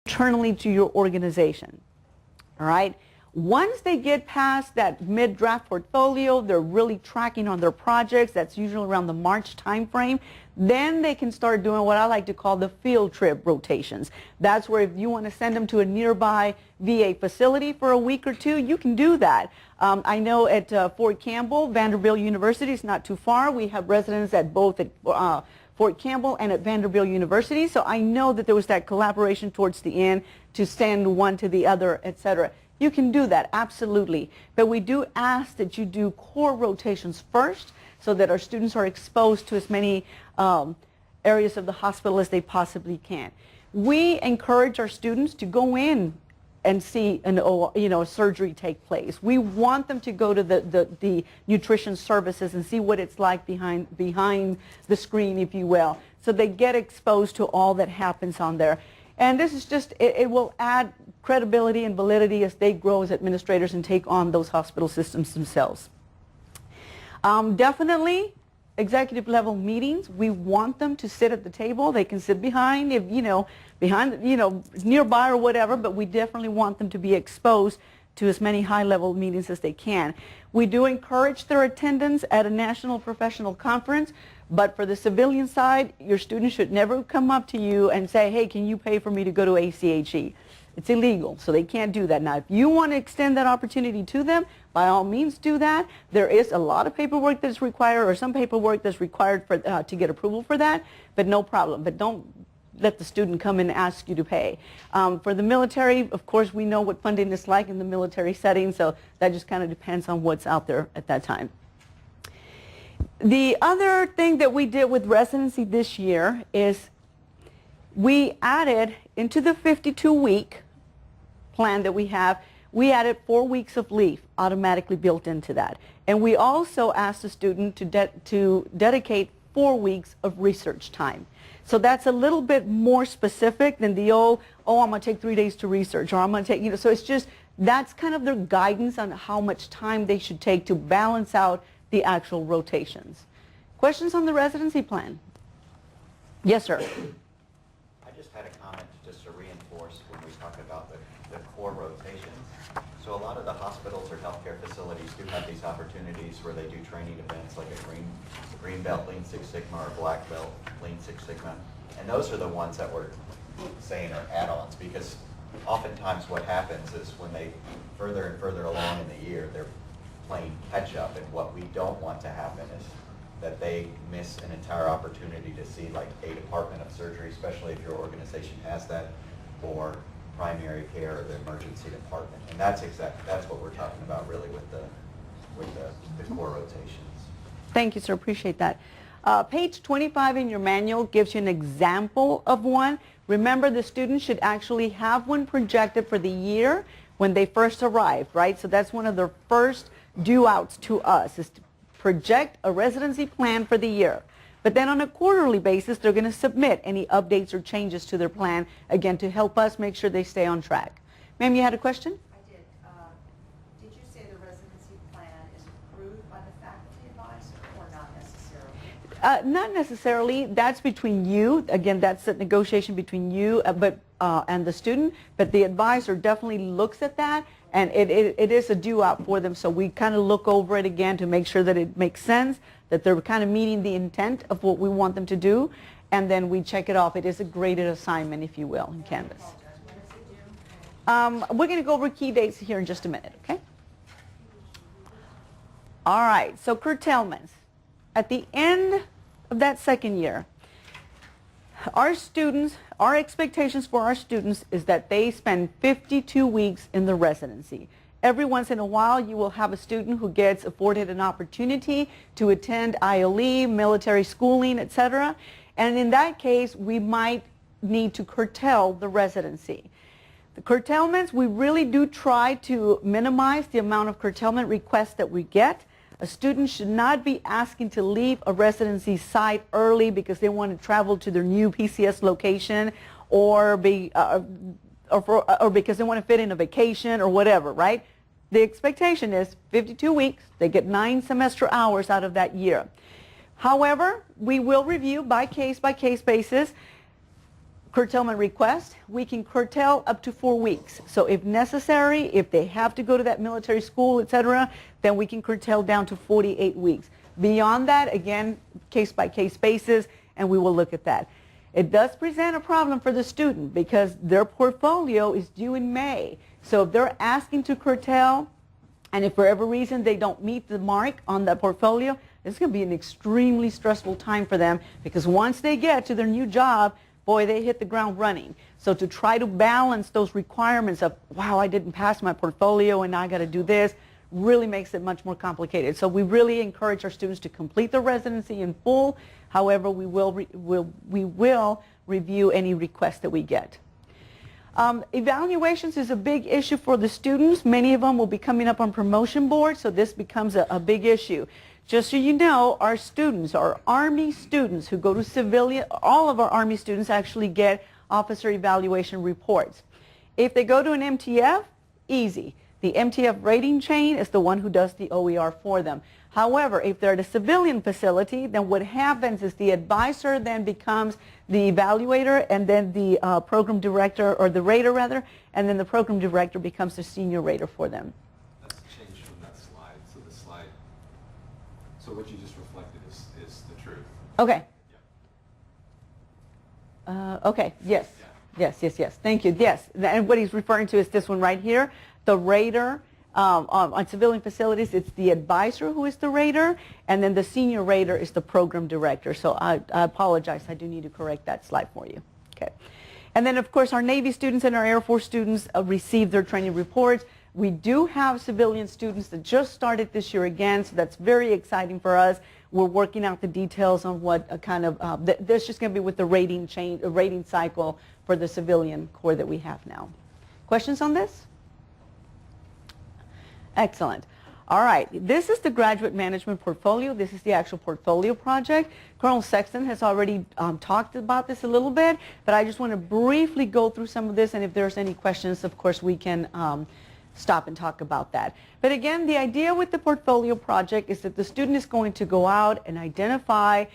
internally to your organization. All right. Once they get past that mid-draft portfolio, they're really tracking on their projects. That's usually around the March timeframe. Then they can start doing what I like to call the field trip rotations. That's where if you want to send them to a nearby VA facility for a week or two, you can do that. I know at Fort Campbell, Vanderbilt University is not too far. We have residents at both at Fort Campbell and at Vanderbilt University. So I know that there was that collaboration towards the end to send one to the other, etc. You can do that, absolutely. But we do ask that you do core rotations first so that our students are exposed to as many areas of the hospital as they possibly can. We encourage our students to go in and see a surgery take place. We want them to go to the nutrition services and see what it's like behind the screen, if you will, so they get exposed to all that happens on there. And this is just, it will add credibility and validity as they grow as administrators and take on those hospital systems themselves. Definitely, executive level meetings, we want them to sit at the table. They can sit behind, nearby or whatever, but we definitely want them to be exposed to as many high-level meetings as they can. We do encourage their attendance at a national professional conference, but for the civilian side, your students should never come up to you and say, hey, can you pay for me to go to ACHE? It's illegal, so they can't do that. Now, if you want to extend that opportunity to them, by all means do that. There is a lot of paperwork that's required, or some paperwork that's required for, to get approval for that, but no problem. But don't let the student come and ask you to pay. For the military, of course, we know what funding is like in the military setting, so that just kind of depends on what's out there at that time. The other thing that we did with residency this year is we added into the 52-week plan that we have, we added 4 weeks of leave automatically built into that. And we also asked the student to dedicate 4 weeks of research time. So that's a little bit more specific than the old, oh, I'm going to take 3 days to research, or I'm going to take, so it's just, that's kind of their guidance on how much time they should take to balance out the actual rotations. Questions on the residency plan? Yes, sir. I just had a comment just to reinforce when we talk about the core rotations. So a lot of the hospitals or healthcare facilities do have these opportunities where they do training events like a green belt Lean Six Sigma or black belt Lean Six Sigma. And those are the ones that we're saying are add-ons, because oftentimes what happens is when they further and further along in the year, they're playing catch up, and what we don't want to happen is that they miss an entire opportunity to see like a department of surgery, especially if your organization has that, or primary care or the emergency department. And that's what we're talking about really with the core rotations. Thank you, sir. Appreciate that. Page 25 in your manual gives you an example of one. Remember, the students should actually have one projected for the year when they first arrive, right? So that's one of their first due outs to us, is to project a residency plan for the year. But then on a quarterly basis, they're going to submit any updates or changes to their plan, again, to help us make sure they stay on track. Ma'am, you had a question? I did. Did you say the residency plan is approved by the faculty advisor, or not necessarily? Not necessarily. That's between you. Again, that's a negotiation between you and the student. But the advisor definitely looks at that, and it is a due out for them. So we kind of look over it again to make sure that it makes sense, that they're kind of meeting the intent of what we want them to do, and then we check it off. It is a graded assignment, if you will, in Canvas. We're going to go over key dates here in just a minute, okay? All right, so curtailments. At the end of that second year, our students, our expectations for our students is that they spend 52 weeks in the residency. Every once in a while, you will have a student who gets afforded an opportunity to attend ILE, military schooling, etc. And in that case, we might need to curtail the residency. The curtailments, we really do try to minimize the amount of curtailment requests that we get. A student should not be asking to leave a residency site early because they want to travel to their new PCS location, or because they want to fit in a vacation or whatever, right? The expectation is 52 weeks. They get 9 semester hours out of that year. However, we will review by case basis curtailment request, we can curtail up to 4 weeks. So if necessary, if they have to go to that military school, etc., then we can curtail down to 48 weeks. Beyond that, again, case-by-case basis, and we will look at that. It does present a problem for the student because their portfolio is due in May. So if they're asking to curtail, and if for every reason they don't meet the mark on that portfolio, it's going to be an extremely stressful time for them, because once they get to their new job, boy, they hit the ground running. So to try to balance those requirements of, wow, I didn't pass my portfolio and now I got to do this, really makes it much more complicated. So we really encourage our students to complete their residency in full. However, we will review any requests that we get. Evaluations is a big issue for the students. Many of them will be coming up on promotion boards, so this becomes a big issue. Just so you know, our students, our Army students who go to civilian, all of our Army students actually get officer evaluation reports. If they go to an MTF, easy. The MTF rating chain is the one who does the OER for them. However, if they're at a civilian facility, then what happens is the advisor then becomes the evaluator, and then the program director, or the rater rather, and then the program director becomes the senior rater for them. That's changed from that slide. So the slide, so what you just reflected is the truth. Okay. Yeah. Okay, yes. Yeah. Yes. Thank you. Yes. And what he's referring to is this one right here. The rater, on civilian facilities, it's the advisor who is the rater, and then the senior rater is the program director. So I apologize. I do need to correct that slide for you. Okay. And then, of course, our Navy students and our Air Force students receive their training reports. We do have civilian students that just started this year again, so that's very exciting for us. We're working out the details on what kind of, that's just going to be with the rating change, rating cycle for the civilian corps that we have now. Questions on this? Excellent. All right, this is the graduate management portfolio. This is the actual portfolio project. Colonel Sexton has already talked about this a little bit, but I just want to briefly go through some of this, and if there's any questions, of course, we can stop and talk about that. But again, the idea with the portfolio project is that the student is going to go out and identify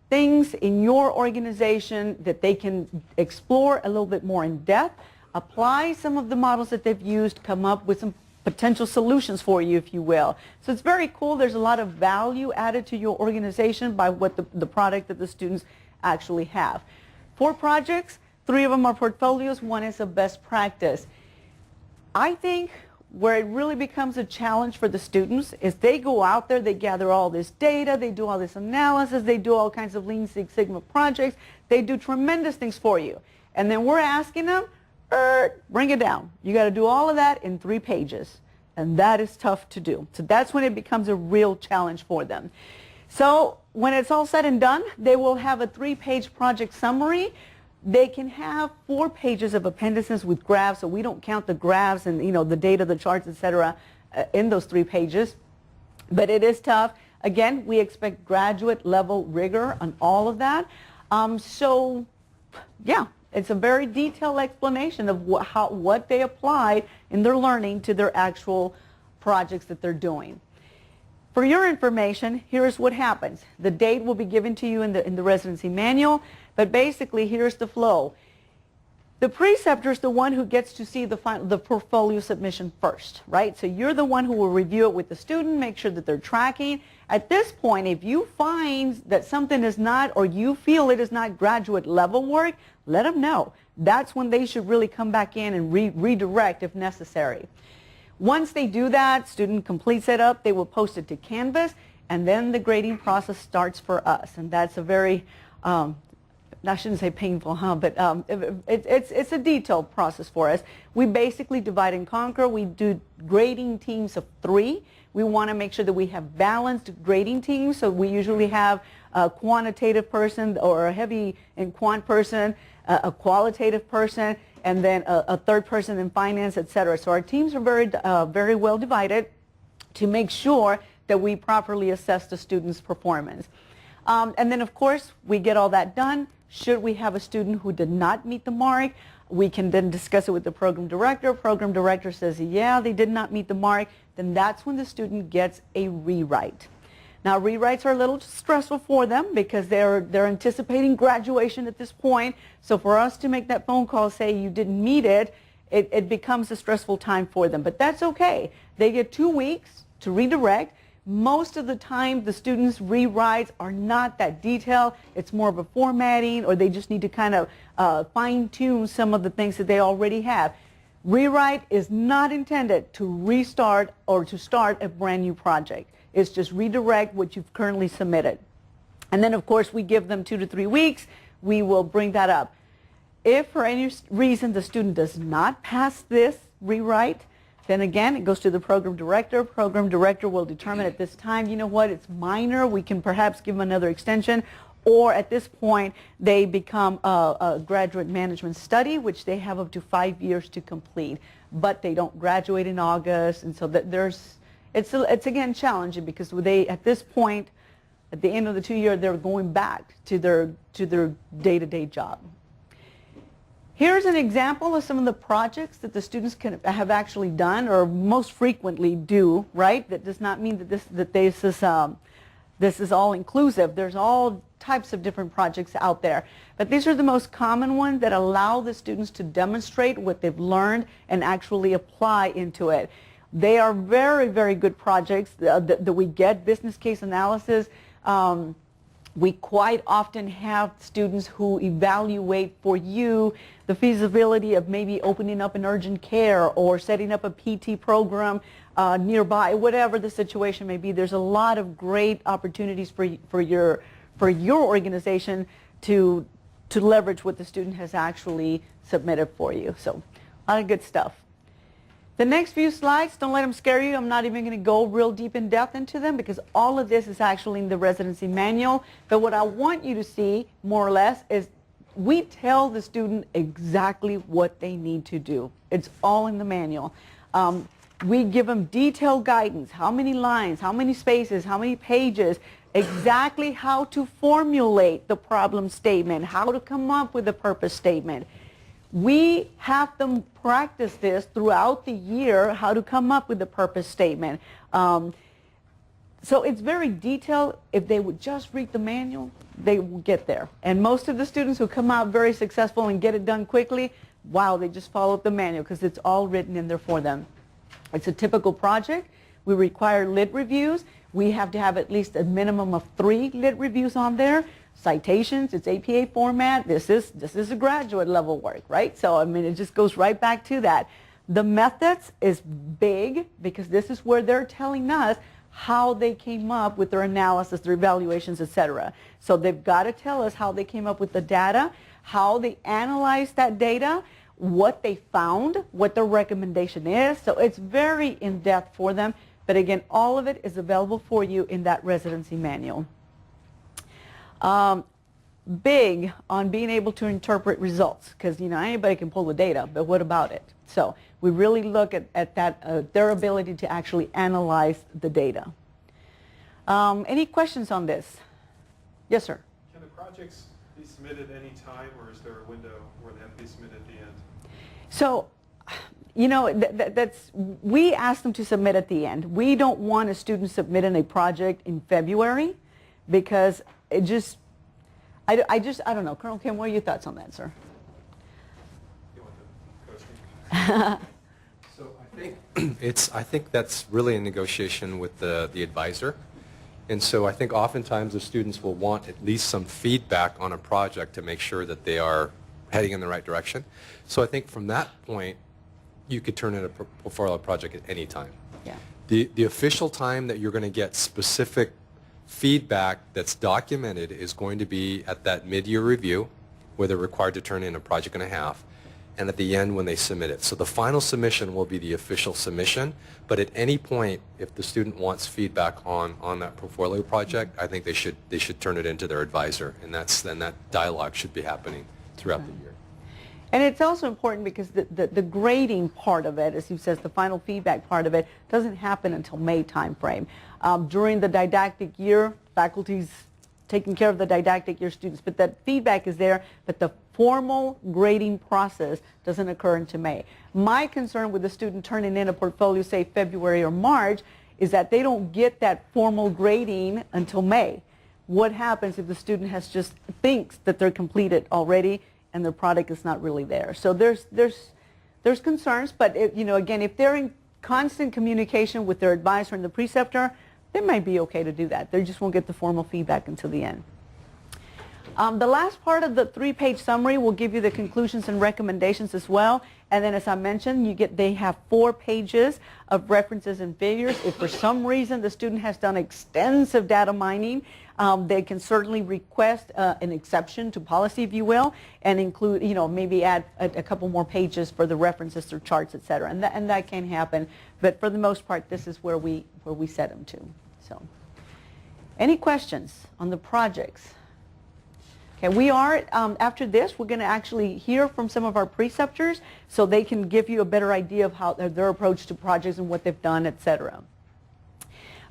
things in your organization that they can explore a little bit more in depth, apply some of the models that they've used, come up with some potential solutions for you, if you will. So it's very cool. There's a lot of value added to your organization by what the product that the students actually have. 4 projects, 3 of them are portfolios, 1 is a best practice. I think where it really becomes a challenge for the students is they go out there, they gather all this data, they do all this analysis, they do all kinds of Lean Six Sigma projects, they do tremendous things for you. And then we're asking them, bring it down. You got to do all of that in 3 pages, and that is tough to do. So that's when it becomes a real challenge for them. So when it's all said and done, they will have a 3-page project summary. They can have 4 pages of appendices with graphs, so we don't count the graphs and the data, the charts, etc. In those 3 pages. But it is tough. Again, we expect graduate level rigor on all of that. So yeah. It's a very detailed explanation of what they applied in their learning to their actual projects that they're doing. For your information, here's what happens. The date will be given to you in the residency manual, but basically here's the flow. The preceptor is the one who gets to see the portfolio submission first, right? So you're the one who will review it with the student, make sure that they're tracking. At this point, if you find that something is not, or you feel it is not graduate level work, let them know. That's when they should really come back in and redirect if necessary. Once they do that, student completes it up, they will post it to Canvas, and then the grading process starts for us. And that's a very, I shouldn't say painful, but it's a detailed process for us. We basically divide and conquer. We do grading teams of 3. We want to make sure that we have balanced grading teams, so we usually have a quantitative person or a heavy and quant person, a qualitative person, and then a third person in finance, etc. So our teams are very well divided to make sure that we properly assess the student's performance. And then, of course, we get all that done. Should we have a student who did not meet the mark, we can then discuss it with the program director. Program director says, yeah, they did not meet the mark. Then that's when the student gets a rewrite. Now, rewrites are a little stressful for them because they're anticipating graduation at this point. So for us to make that phone call, say you didn't meet it, it becomes a stressful time for them. But that's okay. They get 2 weeks to redirect. Most of the time, the students' rewrites are not that detailed. It's more of a formatting, or they just need to kind of fine-tune some of the things that they already have. Rewrite is not intended to restart or to start a brand new project. It's just redirect what you've currently submitted. And then, of course, we give them 2 to 3 weeks. We will bring that up. If for any reason the student does not pass this rewrite, then again, it goes to the program director. Program director will determine at this time, you know what, it's minor. We can perhaps give them another extension. Or at this point, they become a graduate management study, which they have up to 5 years to complete. But they don't graduate in August. And so that it's again challenging because they, at this point, at the end of the 2 year, they're going back to their day-to-day job. Here's an example of some of the projects that the students have actually done or most frequently do, right? That does not mean that this is all inclusive. There's all types of different projects out there. But these are the most common ones that allow the students to demonstrate what they've learned and actually apply into it. They are very, very good projects that we get. Business case analysis. We quite often have students who evaluate for you the feasibility of maybe opening up an urgent care or setting up a PT program nearby, whatever the situation may be. There's a lot of great opportunities for your organization to leverage what the student has actually submitted for you. So a lot of good stuff. The next few slides, don't let them scare you. I'm not even going to go real deep in depth into them because all of this is actually in the residency manual. But what I want you to see, more or less, is we tell the student exactly what they need to do. It's all in the manual. We give them detailed guidance, how many lines, how many spaces, how many pages, exactly how to formulate the problem statement, how to come up with a purpose statement. We have them practice this throughout the year, how to come up with the purpose statement. So it's very detailed. If they would just read the manual, they will get there. And most of the students who come out very successful and get it done quickly, wow, they just followed the manual because it's all written in there for them. It's a typical project. We require lit reviews. We have to have at least a minimum of 3 lit reviews on there. Citations, it's APA format. This is a graduate level work, right? So I mean, it just goes right back to that. The methods is big because this is where they're telling us how they came up with their analysis, their evaluations, etc. So they've got to tell us how they came up with the data, how they analyzed that data, what they found, what their recommendation is. So it's very in-depth for them. But again, all of it is available for you in that residency manual. Big on being able to interpret results because, you know, anybody can pull the data, but what about it? So we really look at that, their ability to actually analyze the data. Any questions on this? Yes, sir. Can the projects be submitted any time, or is there a window where they have to be submitted at the end? So, you know, we ask them to submit at the end. We don't want a student submitting a project in February because it just, I don't know. Colonel Kim, what are your thoughts on that, sir? You want the coaching? So I think that's really a negotiation with the advisor. And so I think oftentimes the students will want at least some feedback on a project to make sure that they are heading in the right direction. So I think from that point, you could turn in a portfolio project at any time. Yeah. The official time that you're going to get specific feedback that's documented is going to be at that mid-year review where they're required to turn in a project and a half, and at the end when they submit it. So the final submission will be the official submission, but at any point, if the student wants feedback on that portfolio project, I think they should turn it into their advisor, and then that dialogue should be happening throughout the year. And it's also important because the grading part of it, as you says, the final feedback part of it, doesn't happen until May timeframe. During the didactic year, faculty's taking care of the didactic year students, but that feedback is there, but the formal grading process doesn't occur until May. My concern with the student turning in a portfolio, say February or March, is that they don't get that formal grading until May. What happens if the student has just thinks that they're completed already and their product is not really there? So there's concerns, but again, if they're in constant communication with their advisor and the preceptor, they might be okay to do that. They just won't get the formal feedback until the end. The last part of the 3-page summary will give you the conclusions and recommendations as well. And then, as I mentioned, they have 4 pages of references and figures. If for some reason the student has done extensive data mining, they can certainly request an exception to policy, if you will, and include, maybe add a couple more pages for the references or charts, et cetera. And that can happen. But for the most part, this is where we set them to. So, any questions on the projects? Okay, we are, after this, we're going to actually hear from some of our preceptors so they can give you a better idea of how their approach to projects and what they've done, etc.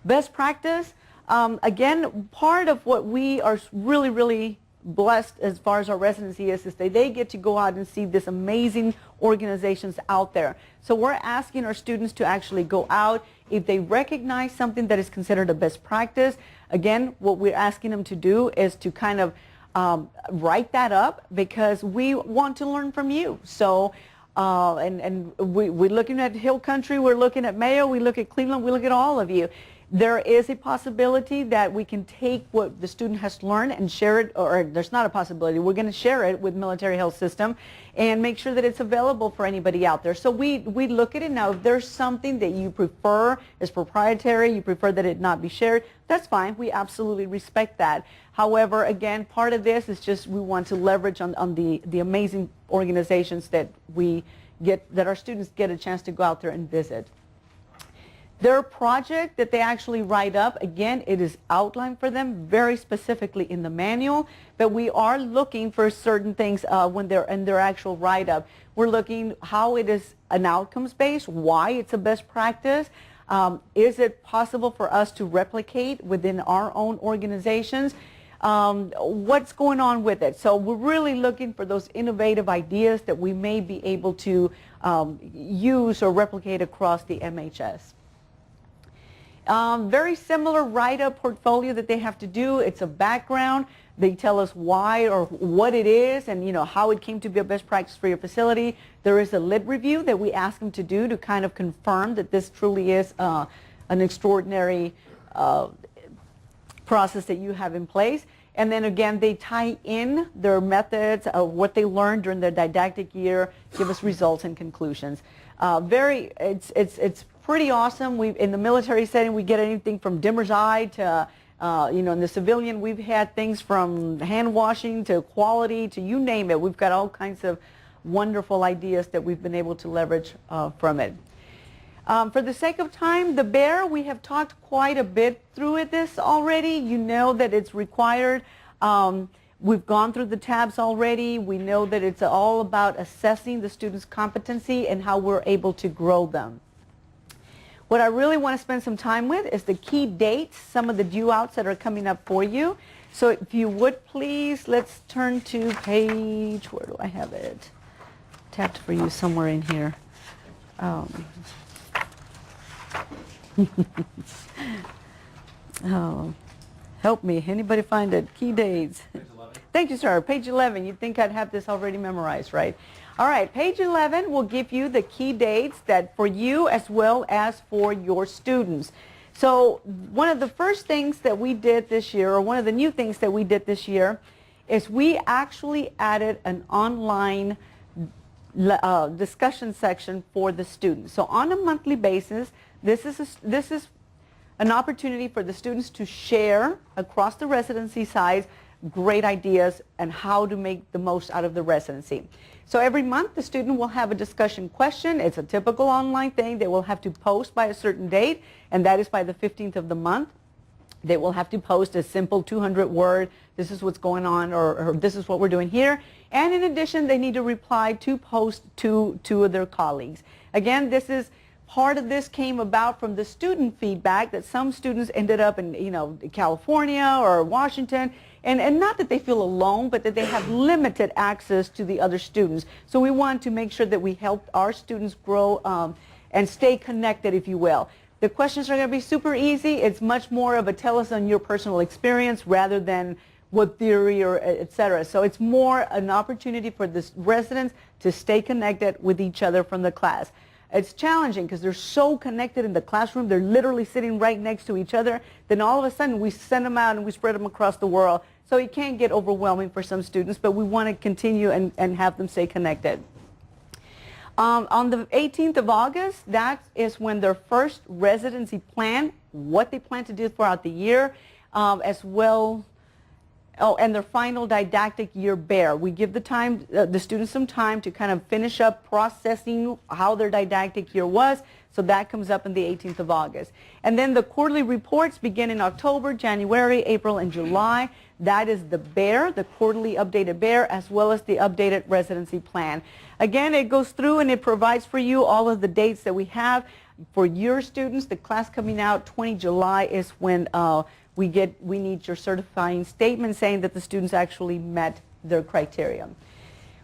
Best practice, again, part of what we are really, really blessed as far as our residency is that they get to go out and see this amazing organizations out there. So we're asking our students to actually go out. If they recognize something that is considered a best practice, again, what we're asking them to do is to kind of write that up, because we want to learn from you. So, we're looking at Hill Country, we're looking at Mayo, we look at Cleveland, we look at all of you. There is a possibility that we can take what the student has learned and share it, or there's not a possibility, we're going to share it with Military Health System and make sure that it's available for anybody out there. So we look at it now. If there's something that you prefer is proprietary, you prefer that it not be shared, that's fine. We absolutely respect that. However, again, part of this is just we want to leverage on the amazing organizations that that our students get a chance to go out there and visit. Their project that they actually write up, again, it is outlined for them very specifically in the manual, but we are looking for certain things when they're in their actual write-up. We're looking how it is an outcomes-based, why it's a best practice. Is it possible for us to replicate within our own organizations? What's going on with it? So we're really looking for those innovative ideas that we may be able to use or replicate across the MHS. Very similar write-up portfolio that they have to do. It's a background. They tell us why or what it is and how it came to be a best practice for your facility. There is a lit review that we ask them to do to kind of confirm that this truly is an extraordinary process that you have in place. And then again, they tie in their methods of what they learned during their didactic year, give us results and conclusions. It's pretty awesome. In the military setting, we get anything from dimmer's eye to, in the civilian, we've had things from hand washing to quality to you name it. We've got all kinds of wonderful ideas that we've been able to leverage from it. For the sake of time, the BEAR, we have talked quite a bit through this already. You know that it's required. We've gone through the tabs already. We know that it's all about assessing the student's competency and how we're able to grow them. What I really want to spend some time with is the key dates, some of the due outs that are coming up for you. So if you would please, let's turn to page, where do I have it? Tapped for you somewhere in here. Oh, help me. Anybody find it? Key dates. Page 11. Thank you, sir. Page 11. You'd think I'd have this already memorized, right? All right. Page 11 will give you the key dates that for you as well as for your students. So one of the first things that we did this year, or one of the new things that we did this year, is we actually added an online discussion section for the students. So on a monthly basis, this is an opportunity for the students to share across the residency size great ideas and how to make the most out of the residency. So every month the student will have a discussion question. It's a typical online thing. They will have to post by a certain date, and that is by the 15th of the month. They will have to post a simple 200-word, this is what's going on, or this is what we're doing here. And in addition, they need to reply to post to two of their colleagues. Again, part of this came about from the student feedback that some students ended up in California or Washington, and not that they feel alone, but that they have limited access to the other students. So we want to make sure that we help our students grow and stay connected, if you will. The questions are going to be super easy. It's much more of a tell us on your personal experience rather than what theory or et cetera. So it's more an opportunity for the residents to stay connected with each other from the class. It's challenging because they're so connected in the classroom. They're literally sitting right next to each other. Then all of a sudden we send them out and we spread them across the world. So it can get overwhelming for some students, but we want to continue and have them stay connected. On the 18th of August, that is when their first residency plan, what they plan to do throughout the year, as well. Oh, and their final didactic year bear. We give the students some time to kind of finish up processing how their didactic year was. So that comes up on the 18th of August. And then the quarterly reports begin in October, January, April, and July. That is the bear, the quarterly updated bear, as well as the updated residency plan. Again, it goes through and it provides for you all of the dates that we have. For your students, the class coming out 20 July is when we need your certifying statement saying that the students actually met their criteria.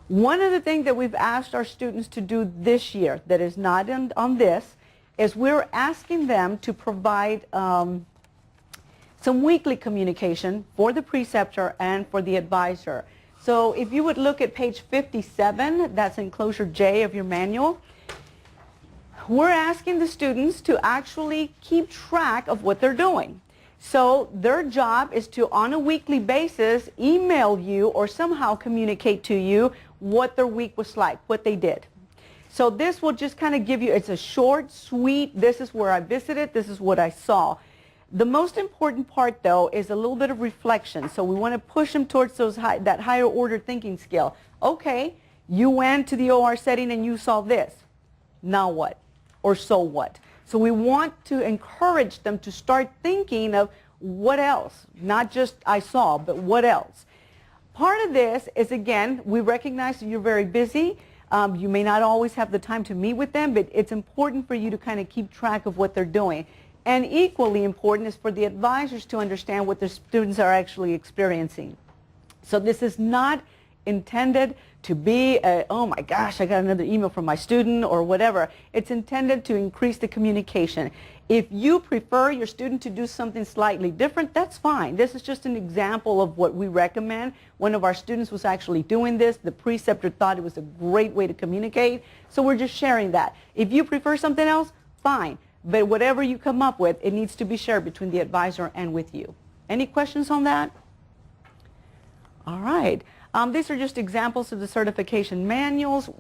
One of the things that we've asked our students to do this year that is not on this is we're asking them to provide some weekly communication for the preceptor and for the advisor. So if you would look at page 57, that's enclosure J of your manual, we're asking the students to actually keep track of what they're doing. So their job is to, on a weekly basis, email you or somehow communicate to you what their week was like, what they did. So this will just kind of give you, it's a short, sweet, this is where I visited, this is what I saw. The most important part, though, is a little bit of reflection. So we want to push them towards that higher order thinking skill. Okay, you went to the OR setting and you saw this. Now what? Or so what? So we want to encourage them to start thinking of what else, not just I saw, but what else. Part of this is, again, we recognize that you're very busy. You may not always have the time to meet with them, but it's important for you to kind of keep track of what they're doing. And equally important is for the advisors to understand what their students are actually experiencing. So this is not intended to be a, oh my gosh, I got another email from my student or whatever. It's intended to increase the communication. If you prefer your student to do something slightly different, that's fine. This is just an example of what we recommend. One of our students was actually doing this. The preceptor thought it was a great way to communicate. So we're just sharing that. If you prefer something else, fine. But whatever you come up with, it needs to be shared between the advisor and with you. Any questions on that? All right. These are just examples of the certification manuals.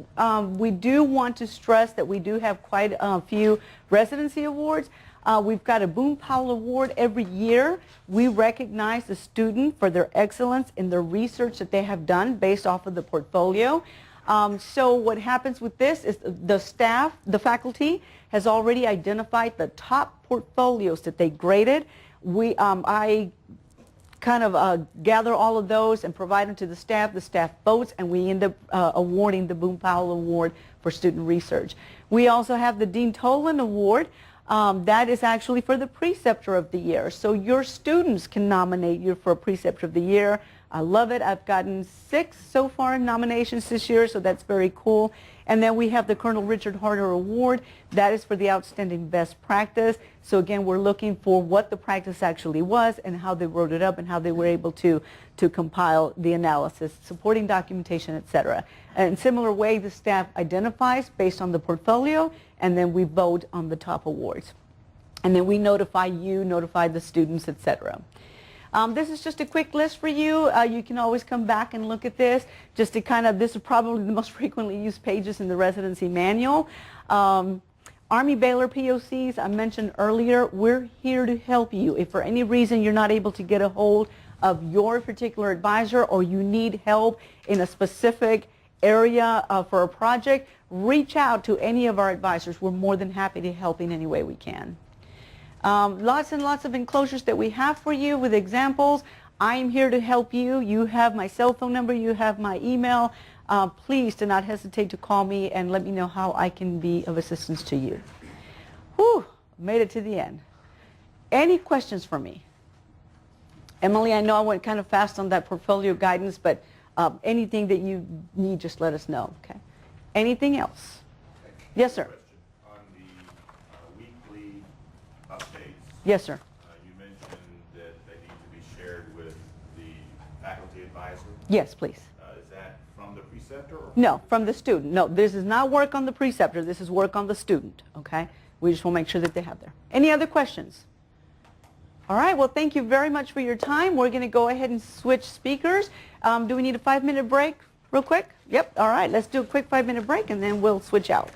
We do want to stress that we do have quite a few residency awards. We've got a Boone Powell Award every year. We recognize the student for their excellence in the research that they have done based off of the portfolio. So what happens with this is the staff, the faculty, has already identified the top portfolios that they graded. I kind of gather all of those and provide them to the staff votes, and we end up awarding the Boone Powell Award for student research. We also have the Dean Tolan Award. That is actually for the Preceptor of the Year. So your students can nominate you for a Preceptor of the Year. I love it. I've gotten 6 so far nominations this year, so that's very cool. And then we have the Colonel Richard Harder Award. That is for the outstanding best practice. So again, we're looking for what the practice actually was and how they wrote it up and how they were able to compile the analysis, supporting documentation, etc. And in similar way, the staff identifies based on the portfolio, and then we vote on the top awards. And then we notify you, notify the students, etc. This is just a quick list for you. You can always come back and look at this. Just to kind of, this is probably the most frequently used pages in the residency manual. Army-Baylor POCs, I mentioned earlier, we're here to help you. If for any reason you're not able to get a hold of your particular advisor or you need help in a specific area for a project, reach out to any of our advisors. We're more than happy to help in any way we can. Lots and lots of enclosures that we have for you with examples. I'm here to help you. You have my cell phone number. You have my email. Please do not hesitate to call me and let me know how I can be of assistance to you. Whew, made it to the end. Any questions for me? Emily, I know I went kind of fast on that portfolio guidance, but anything that you need, just let us know, okay? Anything else? Yes, sir. On the weekly Yes, sir. You mentioned that they need to be shared with the faculty advisor. Yes, please. Is that from the preceptor? Or No, from the student. No, this is not work on the preceptor. This is work on the student, okay? We just want to make sure that they have there. Any other questions? All right, well, thank you very much for your time. We're going to go ahead and switch speakers. Do we need a 5-minute break real quick? Yep, all right, let's do a quick 5-minute break and then we'll switch out.